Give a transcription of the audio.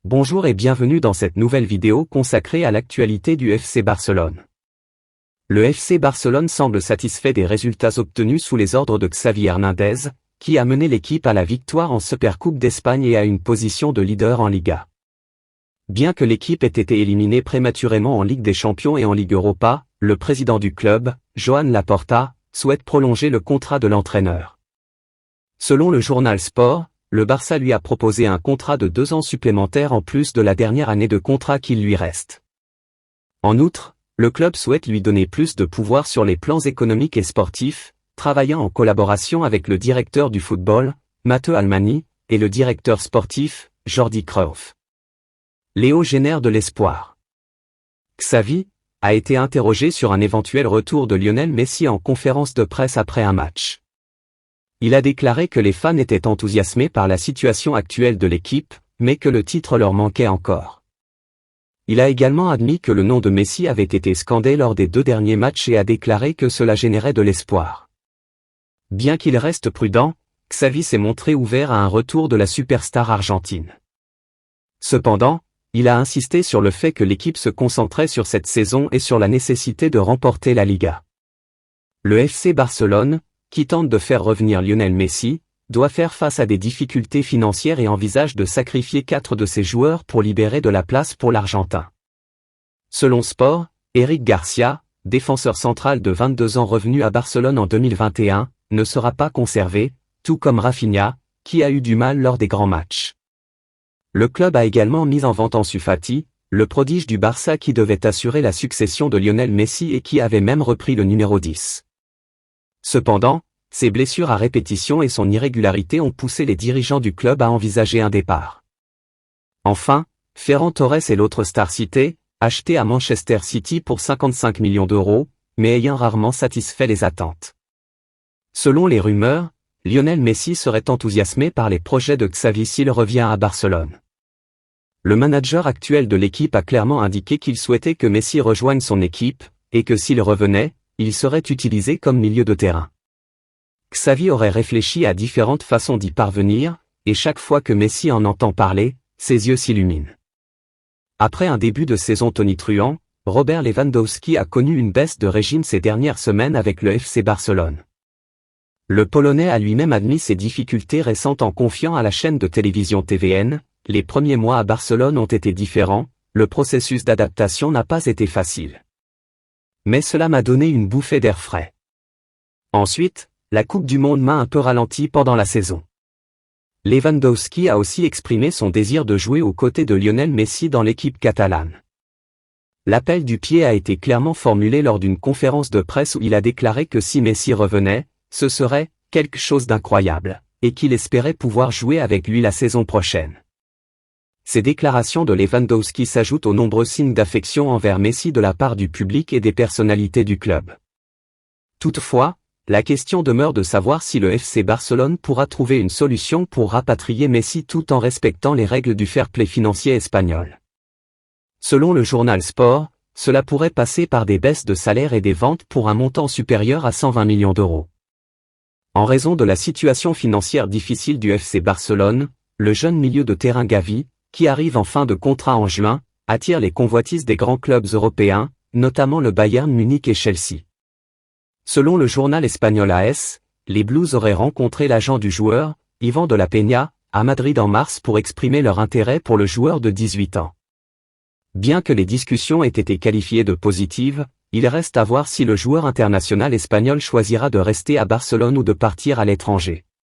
Bonjour et bienvenue dans cette nouvelle vidéo consacrée à l'actualité du FC Barcelone. Le FC Barcelone semble satisfait des résultats obtenus sous les ordres de Xavi Hernandez, qui a mené l'équipe à la victoire en Supercoupe d'Espagne et à une position de leader en Liga. Bien que l'équipe ait été éliminée prématurément en Ligue des Champions et en Ligue Europa, le président du club, Joan Laporta, souhaite prolonger le contrat de l'entraîneur. Selon le journal Sport, le Barça lui a proposé un contrat de 2 ans supplémentaires en plus de la dernière année de contrat qu'il lui reste. En outre, le club souhaite lui donner plus de pouvoir sur les plans économiques et sportifs, travaillant en collaboration avec le directeur du football, Mateu Almani, et le directeur sportif, Jordi Cruyff. Léo génère de l'espoir. Xavi a été interrogé sur un éventuel retour de Lionel Messi en conférence de presse après un match. Il a déclaré que les fans étaient enthousiasmés par la situation actuelle de l'équipe, mais que le titre leur manquait encore. Il a également admis que le nom de Messi avait été scandé lors des 2 derniers matchs et a déclaré que cela générait de l'espoir. Bien qu'il reste prudent, Xavi s'est montré ouvert à un retour de la superstar argentine. Cependant, il a insisté sur le fait que l'équipe se concentrait sur cette saison et sur la nécessité de remporter la Liga. Le FC Barcelone, qui tente de faire revenir Lionel Messi, doit faire face à des difficultés financières et envisage de sacrifier 4 de ses joueurs pour libérer de la place pour l'Argentin. Selon Sport, Eric Garcia, défenseur central de 22 ans revenu à Barcelone en 2021, ne sera pas conservé, tout comme Rafinha, qui a eu du mal lors des grands matchs. Le club a également mis en vente Ansu Fati, le prodige du Barça qui devait assurer la succession de Lionel Messi et qui avait même repris le numéro 10. Cependant, ses blessures à répétition et son irrégularité ont poussé les dirigeants du club à envisager un départ. Enfin, Ferran Torres est l'autre star cité, acheté à Manchester City pour 55 millions d'euros, mais ayant rarement satisfait les attentes. Selon les rumeurs, Lionel Messi serait enthousiasmé par les projets de Xavi s'il revient à Barcelone. Le manager actuel de l'équipe a clairement indiqué qu'il souhaitait que Messi rejoigne son équipe, et que s'il revenait, il serait utilisé comme milieu de terrain. Xavi aurait réfléchi à différentes façons d'y parvenir, et chaque fois que Messi en entend parler, ses yeux s'illuminent. Après un début de saison tonitruant, Robert Lewandowski a connu une baisse de régime ces dernières semaines avec le FC Barcelone. Le Polonais a lui-même admis ses difficultés récentes en confiant à la chaîne de télévision TVN, « Les premiers mois à Barcelone ont été différents, le processus d'adaptation n'a pas été facile. Mais cela m'a donné une bouffée d'air frais. Ensuite, la Coupe du Monde m'a un peu ralenti pendant la saison. » Lewandowski a aussi exprimé son désir de jouer aux côtés de Lionel Messi dans l'équipe catalane. L'appel du pied a été clairement formulé lors d'une conférence de presse où il a déclaré que si Messi revenait, ce serait « quelque chose d'incroyable » et qu'il espérait pouvoir jouer avec lui la saison prochaine. Ces déclarations de Lewandowski s'ajoutent aux nombreux signes d'affection envers Messi de la part du public et des personnalités du club. Toutefois, la question demeure de savoir si le FC Barcelone pourra trouver une solution pour rapatrier Messi tout en respectant les règles du fair-play financier espagnol. Selon le journal Sport, cela pourrait passer par des baisses de salaire et des ventes pour un montant supérieur à 120 millions d'euros. En raison de la situation financière difficile du FC Barcelone, le jeune milieu de terrain Gavi, qui arrive en fin de contrat en juin, attire les convoitises des grands clubs européens, notamment le Bayern Munich et Chelsea. Selon le journal espagnol AS, les Blues auraient rencontré l'agent du joueur, Ivan de la Peña, à Madrid en mars pour exprimer leur intérêt pour le joueur de 18 ans. Bien que les discussions aient été qualifiées de positives, il reste à voir si le joueur international espagnol choisira de rester à Barcelone ou de partir à l'étranger.